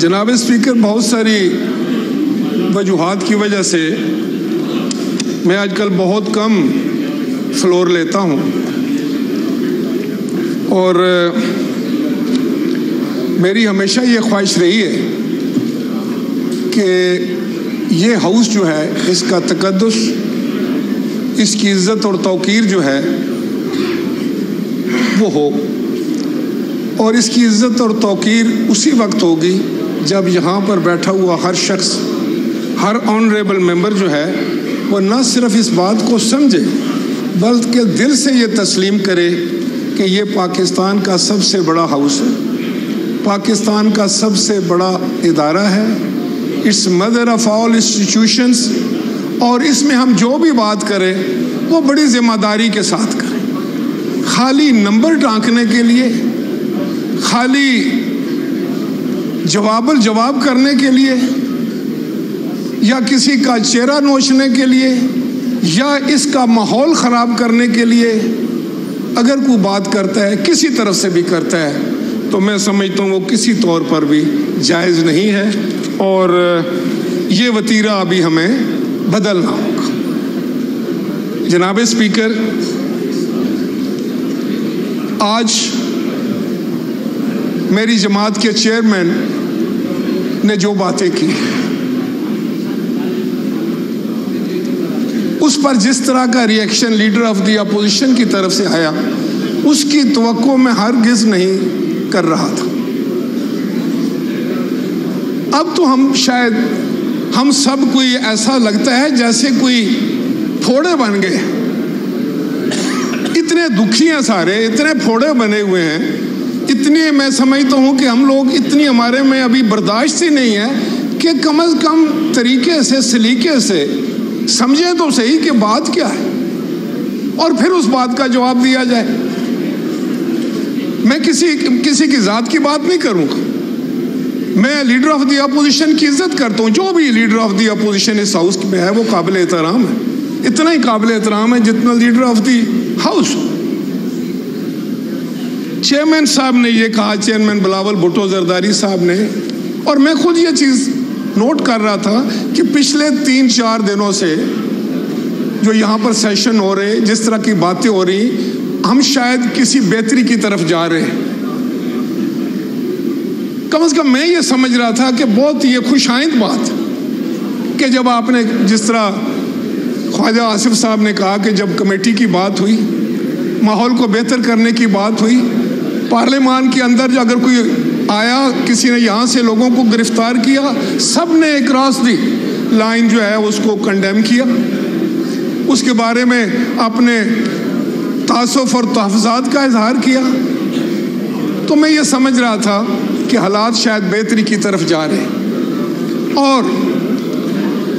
जनाब स्पीकर, बहुत सारी वजूहात की वजह से मैं आजकल बहुत कम फ्लोर लेता हूँ और मेरी हमेशा ये ख्वाहिश रही है कि ये हाउस जो है इसका तकद्दुस, इसकी इज़्ज़त और तौकीर जो है वो हो, और इसकी इज़्ज़त और तौकीर उसी वक्त होगी जब यहाँ पर बैठा हुआ हर शख्स, हर ऑनरेबल मेंबर जो है वो न सिर्फ इस बात को समझे बल्कि दिल से ये तस्लीम करे कि ये पाकिस्तान का सबसे बड़ा हाउस है, पाकिस्तान का सबसे बड़ा इदारा है, it's mother of all institutions, और इसमें हम जो भी बात करें वो बड़ी जिम्मेदारी के साथ करें। खाली नंबर टाँकने के लिए, खाली जवाब करने के लिए, या किसी का चेहरा नोचने के लिए, या इसका माहौल ख़राब करने के लिए अगर कोई बात करता है, किसी तरफ से भी करता है, तो मैं समझता हूँ वो किसी तौर पर भी जायज़ नहीं है और ये वतीरा अभी हमें बदलना होगा। जनाब स्पीकर, आज मेरी जमात के चेयरमैन ने जो बातें की, उस पर जिस तरह का reaction leader of the opposition की तरफ से आया, उसकी तवक्को मैं हरगिज़ नहीं कर रहा था। अब तो हम सब कोई ऐसा लगता है जैसे कोई फोड़े बन गए, इतने दुखी हैं सारे, इतने फोड़े बने हुए हैं, इतने मैं समझता हूँ कि हम लोग इतनी हमारे में अभी बर्दाश्त ही नहीं है कि कम अज़ कम तरीके से, सलीके से समझे तो सही कि बात क्या है और फिर उस बात का जवाब दिया जाए। मैं किसी की ज़ात की बात नहीं करूँगा, मैं लीडर ऑफ द अपोजिशन की इज्जत करता हूँ। जो भी लीडर ऑफ द अपोजिशन इस हाउस में है वो काबिल एहतराम है, इतना ही काबिल एहतराम है जितना leader of the house. Chairman साहब ने ये कहा, चेयरमैन बिलावल भुट्टो जरदारी साहब ने, और मैं खुद ये चीज़ नोट कर रहा था कि पिछले 3-4 दिनों से जो यहाँ पर सेशन हो रहे, जिस तरह की बातें हो रही, हम शायद किसी बेहतरी की तरफ जा रहे हैं। कम से कम मैं ये समझ रहा था कि बहुत ये खुशाइंद बात कि जब आपने, जिस तरह ख्वाजा आसिफ साहब ने कहा कि जब कमेटी की बात हुई, माहौल को बेहतर करने की बात हुई, पार्लियामान के अंदर अगर कोई आया, किसी ने यहाँ से लोगों को गिरफ्तार किया, सब ने क्रॉस दी लाइन जो है उसको कंडेम किया, उसके बारे में अपने तासुफ और तहफ़्फ़ुज़ात का इजहार किया। तो मैं ये समझ रहा था कि हालात शायद बेहतरी की तरफ जा रहे हैं, और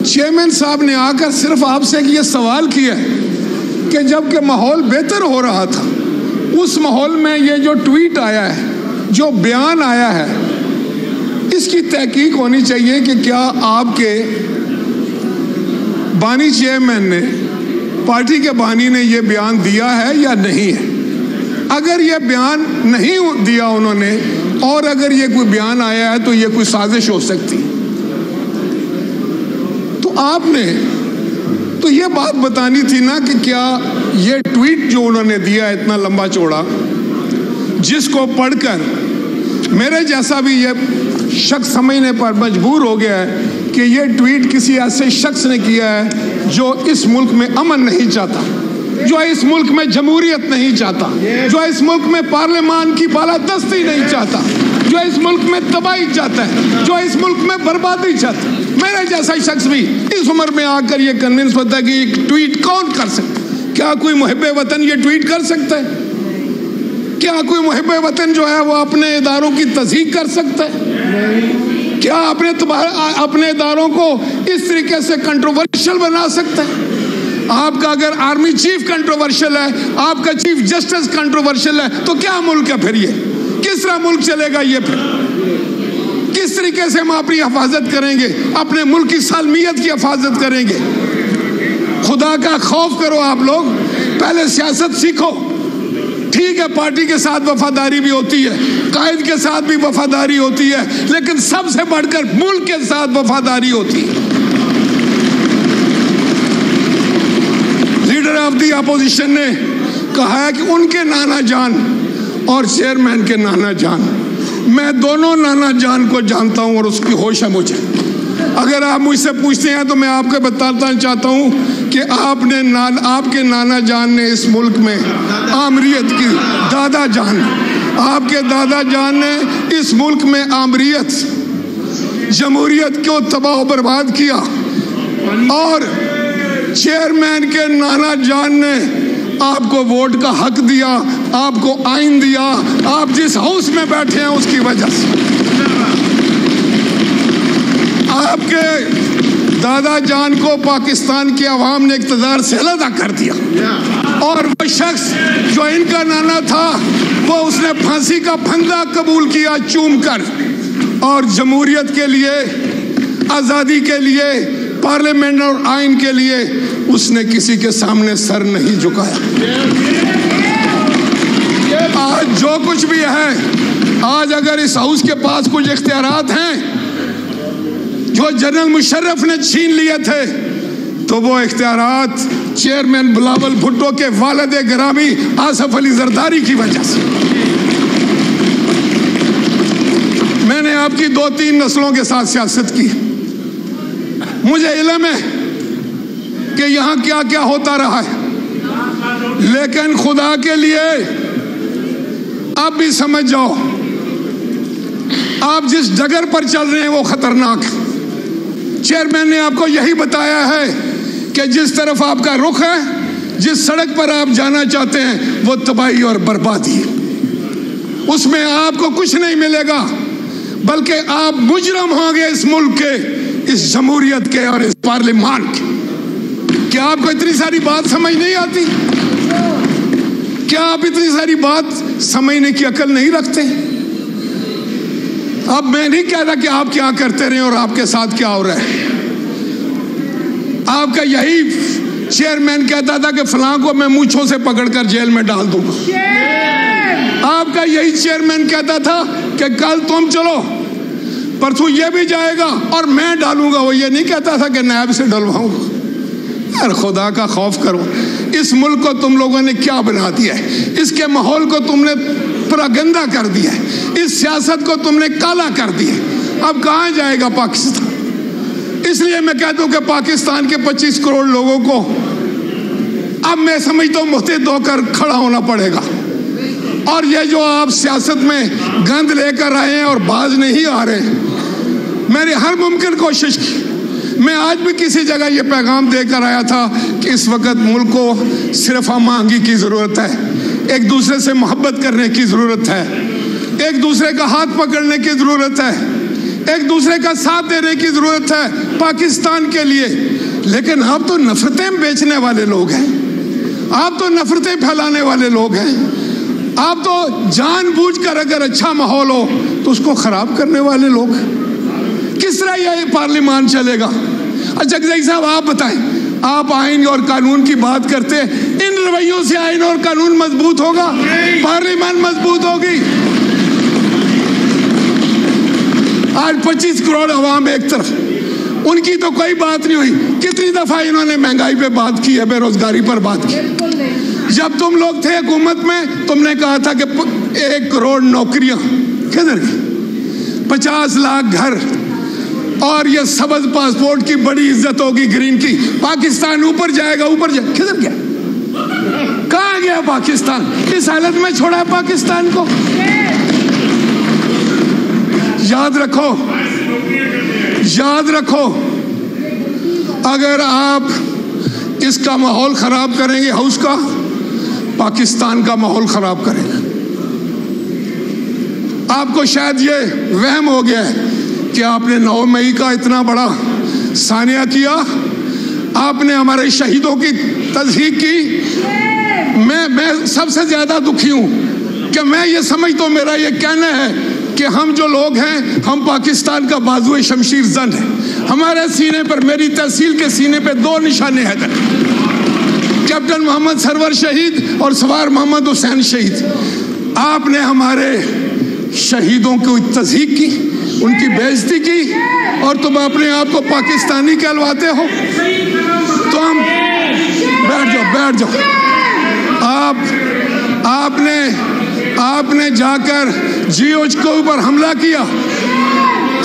चेयरमैन साहब ने आकर सिर्फ आपसे ये सवाल किया कि जब के माहौल बेहतर हो रहा था, उस माहौल में ये जो ट्वीट आया है, जो बयान आया है, इसकी तहकीक होनी चाहिए कि क्या आपके बानी चेयरमैन ने, पार्टी के बानी ने ये बयान दिया है या नहीं है। अगर ये बयान नहीं दिया उन्होंने, और अगर ये कोई बयान आया है तो ये कोई साजिश हो सकती। तो आपने तो ये बात बतानी थी ना कि क्या ये ट्वीट जो उन्होंने दिया इतना लंबा चौड़ा, जिसको पढ़कर मेरे जैसा भी ये शख्स समझने पर मजबूर हो गया है कि ये ट्वीट किसी ऐसे शख्स ने किया है जो इस मुल्क में अमन नहीं चाहता, जो इस मुल्क में जमहूरियत नहीं चाहता, जो इस मुल्क में पार्लियामान की बालादस्ती नहीं चाहता, जो इस मुल्क में तबाही चाहता है, जो इस मुल्क में बर्बादी चाहता है। मेरे जैसा शख्स भी इस उम्र में आकर ये कन्विंस होता है कि ये ट्वीट कौन कर सकता है। क्या कोई मुहिब्बे वतन ये ट्वीट कर सकता है? क्या कोई मुहिब्बे वतन जो है वो अपने इदारों की तस्दीक कर सकता है? क्या अपने इदारों को इस तरीके से कंट्रोवर्शियल बना सकता है? आपका अगर आर्मी चीफ कंट्रोवर्शियल है, आपका चीफ जस्टिस कंट्रोवर्शियल है, तो क्या मुल्क है फिर? ये किस तरह मुल्क चलेगा? ये फिर किस तरीके से हम अपनी हिफाजत करेंगे, अपने मुल्क की सालमियत की हिफाजत करेंगे? खुदा का खौफ करो आप लोग, पहले सियासत सीखो, ठीक है, पार्टी के साथ वफादारी भी होती है, कायद के साथ भी वफादारी होती है, लेकिन सबसे बढ़कर मुल्क के साथ वफादारी होती है। लीडर ऑफ द अपोजिशन ने कहा है कि उनके नाना जान और चेयरमैन के नाना जान, मैं दोनों नाना जान को जानता हूं और उसकी होश है मुझे। अगर आप मुझसे पूछते हैं तो मैं आपको बताना चाहता हूं कि आपके नाना जान ने इस मुल्क में आमरीत की, दादा जान, आपके दादा जान ने इस मुल्क में आमरीत, जमहूरियत को तबाह बर्बाद किया, और चेयरमैन के नाना जान ने आपको वोट का हक दिया, आपको आइन दिया, आप जिस हाउस में बैठे हैं उसकी वजह से। आपके दादा जान को पाकिस्तान की आवाम ने इक़्तिदार से अलग कर दिया, और वो शख्स जो इनका नाना था वो उसने फांसी का फंदा कबूल किया चूम कर, और जमहूरियत के लिए, आज़ादी के लिए, पार्लियामेंट और आइन के लिए उसने किसी के सामने सर नहीं झुकाया। आज जो कुछ भी है, आज अगर इस हाउस के पास कुछ इख्तियारात हैं जो जनरल मुशर्रफ ने छीन लिए थे, तो वो इख्तियारात चेयरमैन बिलावल भुट्टो के वालिद गिरामी आसफ अली जरदारी की वजह से। मैंने आपकी 2-3 नस्लों के साथ सियासत की, मुझे इल्म है कि यहाँ क्या क्या होता रहा है, लेकिन खुदा के लिए आप भी समझ जाओ, आप जिस डगर पर चल रहे हैं वो खतरनाक है। चेयरमैन ने आपको यही बताया है कि जिस तरफ आपका रुख है, जिस सड़क पर आप जाना चाहते हैं, वो तबाही और बर्बादी है। उसमें आपको कुछ नहीं मिलेगा, बल्कि आप मुजरम होंगे इस मुल्क के, इस जमहूरियत के और इस पार्लियामान के। क्या आपको इतनी सारी बात समझ नहीं आती? क्या आप इतनी सारी बात समझने की अकल नहीं रखते? अब मैं नहीं कह रहा कि आप क्या करते रहे और आपके साथ क्या हो रहा है। आपका यही चेयरमैन कहता था कि फलां को मैं मूंछों से पकड़कर जेल में डाल दूंगा। आपका यही चेयरमैन कहता था कि कल तुम चलो, परसों ये भी जाएगा और मैं डालूंगा। वो ये नहीं कहता था कि नायब से डलवाऊंगा। यार खुदा का खौफ करो। इस मुल्क को तुम लोगों ने क्या बना दिया है, इसके माहौल को तुमने पूरा गंदा कर दिया है, इस सियासत को तुमने काला कर दिया है। अब कहाँ जाएगा पाकिस्तान? इसलिए मैं कहता हूँ कि पाकिस्तान के 25 करोड़ लोगों को अब मैं समझता हूँ मुस्तैद होकर खड़ा होना पड़ेगा। और ये जो आप सियासत में गंद लेकर आए हैं और बाज नहीं आ रहे, मैंने हर मुमकिन कोशिश की। मैं आज भी किसी जगह ये पैगाम देकर आया था कि इस वक्त मुल्क को सिर्फ हम आहंगी की ज़रूरत है, एक दूसरे से मोहब्बत करने की ज़रूरत है, एक दूसरे का हाथ पकड़ने की ज़रूरत है, एक दूसरे का साथ देने की ज़रूरत है पाकिस्तान के लिए। लेकिन आप तो नफरतें बेचने वाले लोग हैं, आप तो नफरतें फैलाने वाले लोग हैं, आप तो जानबूझकर अगर अच्छा माहौल हो तो उसको ख़राब करने वाले लोग। किस तरह यह पार्लियामान चलेगा? अच्छा जगदई साहब आप बताएं, आप आइन और कानून की बात करते हैं, इन रवैयों से आइन और कानून मजबूत होगा, पार्लियामान मजबूत होगी? आज 25 करोड़ अवाम एक तरफ, उनकी तो कोई बात नहीं हुई। कितनी दफा इन्होंने महंगाई पे बात की है, बेरोजगारी पर बात की। जब तुम लोग थे हुकूमत में, तुमने कहा था कि 1 करोड़ नौकरियां, किधर गई? 50 लाख घर, और ये सबज पासपोर्ट की बड़ी इज्जत होगी, ग्रीन की। पाकिस्तान ऊपर जाएगा, ऊपर जाएगा, किधर गया? कहाँ गया पाकिस्तान? इस हालत में छोड़ा है पाकिस्तान को। याद रखो, याद रखो, अगर आप इसका माहौल खराब करेंगे, हाउस का, पाकिस्तान का माहौल खराब करेंगे। आपको शायद ये वहम हो गया है कि आपने 9 मई का इतना बड़ा सानिया किया, आपने हमारे शहीदों की तज़हीक की। मैं सबसे ज्यादा दुखी हूं कि मैं ये समझता हूं, मेरा ये कहना है कि हम जो लोग हैं, हम पाकिस्तान का बाजुए शमशीर जन है। हमारे सीने पर, मेरी तहसील के सीने पे 2 निशाने हैं। कैप्टन मोहम्मद सरवर शहीद और सवार मोहम्मद हुसैन शहीद। आपने हमारे शहीदों की तज़हीक की, उनकी बेइज्जती की, और तुम अपने आप को पाकिस्तानी कहलवाते हो। तो हम बैठ जाओ। आपने जाकर जीओज के ऊपर हमला किया,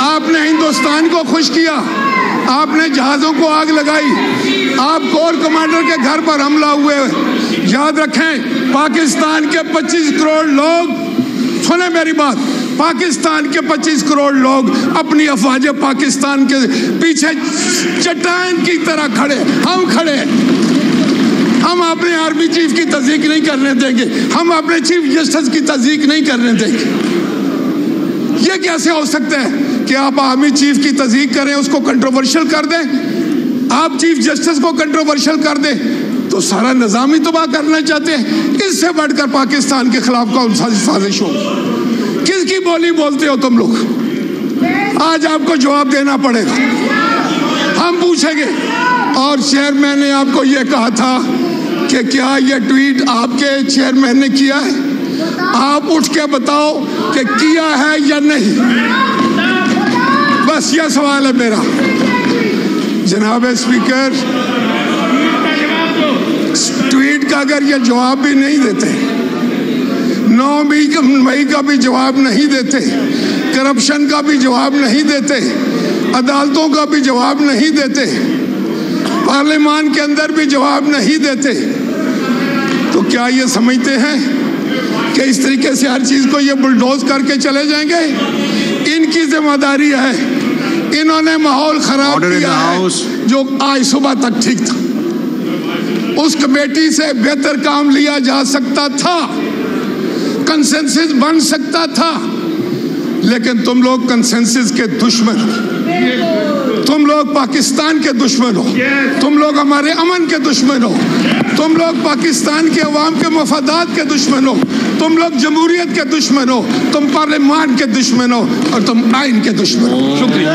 आपने हिंदुस्तान को खुश किया, आपने जहाजों को आग लगाई, आप कोर कमांडर के घर पर हमला हुए। याद रखें, पाकिस्तान के 25 करोड़ लोग, सुने मेरी बात, पाकिस्तान के 25 करोड़ लोग अपनी अफवाज पाकिस्तान के पीछे चट्टान की तरह खड़े, हम खड़े। हम अपने आर्मी चीफ की तस्दीक नहीं करने देंगे, हम अपने चीफ जस्टिस की तस्दीक नहीं करने देंगे। ये कैसे हो सकता है कि आप आर्मी चीफ की तस्दीक करें, उसको कंट्रोवर्शियल कर दें, आप चीफ जस्टिस को कंट्रोवर्शियल कर दें, तो सारा निज़ाम ही तबाह करना चाहते हैं। इससे बढ़कर पाकिस्तान के खिलाफ कौन सा साजिश हो? किसकी बोली बोलते हो तुम लोग? आज आपको जवाब देना पड़ेगा, हम पूछेंगे। और चेयरमैन ने आपको यह कहा था कि क्या यह ट्वीट आपके चेयरमैन ने किया है? आप उठ के बताओ कि किया है या नहीं। बस यह सवाल है मेरा। जनाब स्पीकर, ट्वीट का अगर यह जवाब भी नहीं देते, 9 मई का भी जवाब नहीं देते, करप्शन का भी जवाब नहीं देते, अदालतों का भी जवाब नहीं देते, पार्लियामान के अंदर भी जवाब नहीं देते, तो क्या ये समझते हैं कि इस तरीके से हर चीज को ये बुलडोज करके चले जाएंगे? इनकी जिम्मेदारी है, इन्होंने माहौल खराब किया है जो आज सुबह तक ठीक था। उस कमेटी से बेहतर काम लिया जा सकता था, कंसेंसस बन सकता था, लेकिन तुम लोग कंसेंसस के दुश्मन हो, तुम लोग पाकिस्तान के दुश्मन हो, तुम लोग हमारे अमन के दुश्मन हो, तुम लोग पाकिस्तान के अवाम के मफादात के दुश्मन हो, तुम लोग जमहूरियत के दुश्मन हो, तुम पार्लियामान के दुश्मन हो, और तुम आइन के दुश्मन हो। शुक्रिया।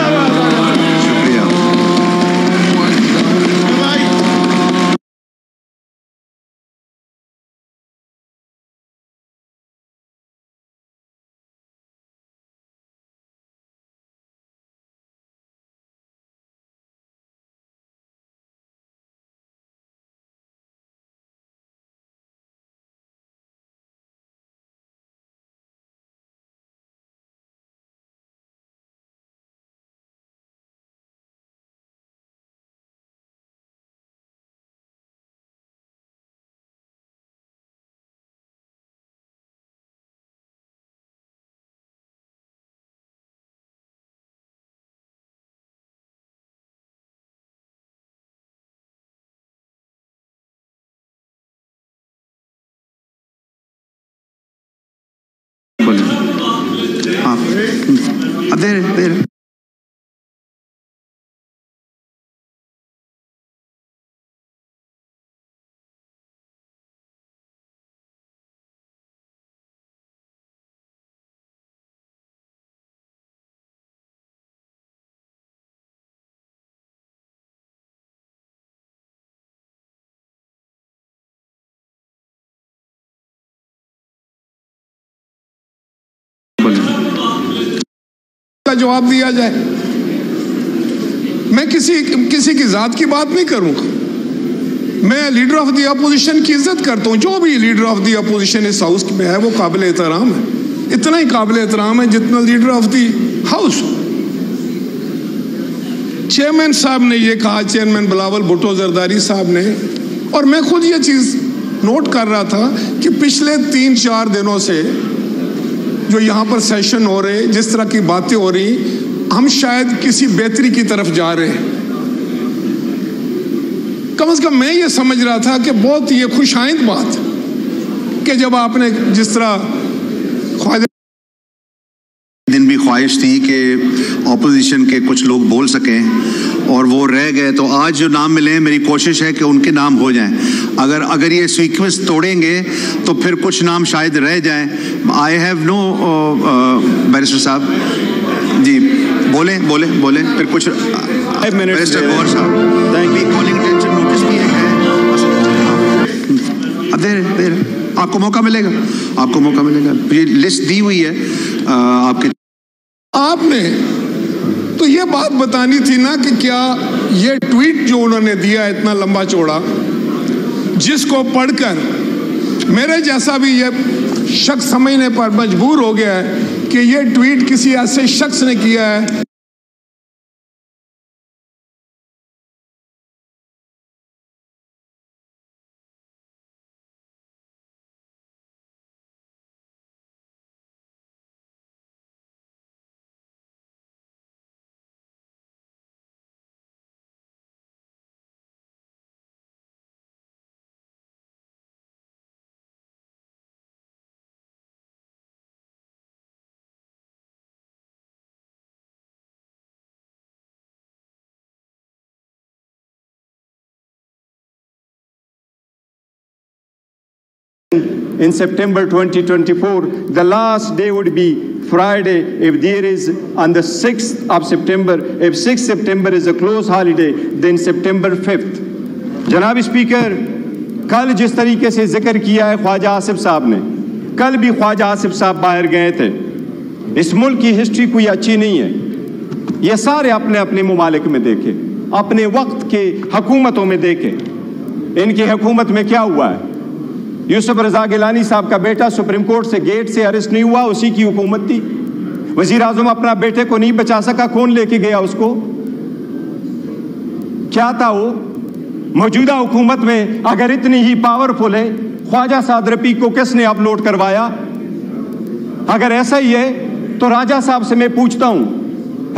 there. का जवाब दिया जाए। मैं किसी की जात की बात नहीं करूंगा, मैं लीडर ऑफ द अपोजिशन की इज्जत करता हूं। जो भी लीडर ऑफ द अपोजिशन इस हाउस में है वो काबिल एहतराम है, इतना ही काबिल एहतराम है जितना leader of the house. Chairman साहब ने ये कहा, चेयरमैन बिलावल भुट्टो जरदारी साहब ने, और मैं खुद ये चीज नोट कर रहा था कि पिछले 3-4 दिनों से जो यहाँ पर सेशन हो रहे, जिस तरह की बातें हो रही, हम शायद किसी बेहतरी की तरफ जा रहे हैं। कम से कम मैं ये समझ रहा था कि बहुत ये खुशाइंद बात कि जब आपने जिस तरह दिन भी ख्वाहिश थी कि ऑपोजिशन के कुछ लोग बोल सकें और वो रह गए, तो आज जो नाम मिले हैं मेरी कोशिश है कि उनके नाम हो जाएं। अगर ये सीक्वेंस तोड़ेंगे तो फिर कुछ नाम शायद रह जाएं। आई हैव नो बैरिस्टर साहब जी, बोले फिर कुछ बैरिस्टर गौर साहब, कॉलिंग अटेंशन नोटिस भी है। आपको मौका मिलेगा, आपको मौका मिलेगा। ये लिस्ट दी हुई है आपके। आपने तो ये बात बतानी थी ना कि क्या ये ट्वीट जो उन्होंने दिया इतना लंबा चौड़ा, जिसको पढ़कर मेरे जैसा भी ये शख्स समझने पर मजबूर हो गया है कि ये ट्वीट किसी ऐसे शख्स ने किया है। In September 2024, the last day would be Friday. If there is on the 6th of September, if 6th September is a closed holiday, then September 5th. जनाब स्पीकर, कल जिस तरीके से जिक्र किया है ख्वाजा आसिफ साहब ने, कल भी ख्वाजा आसिफ साहब बाहर गए थे। इस मुल्क की हिस्ट्री कोई अच्छी नहीं है। ये सारे अपने अपने मुमालिक में देखें, अपने वक्त के हुकूमतों में देखें। इनकी हुकूमत में क्या हुआ है? यूसुफ रजा गिलानी साहब का बेटा सुप्रीम कोर्ट से गेट से अरेस्ट नहीं हुआ, उसी की हुकूमत थी। वजीर आजम अपना बेटे को नहीं बचा सका, कौन लेके गया उसको? क्या था वो? मौजूदा हुकूमत में अगर इतनी ही पावरफुल है, ख्वाजा साद रफीक को किसने अपलोड करवाया? अगर ऐसा ही है तो राजा साहब से मैं पूछता हूं,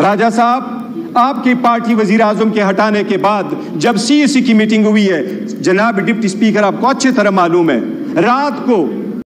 राजा साहब आपकी पार्टी वजीर आजम के हटाने के बाद जब CAC की मीटिंग हुई है, जनाब डिप्टी स्पीकर आपको अच्छी तरह मालूम है, रात को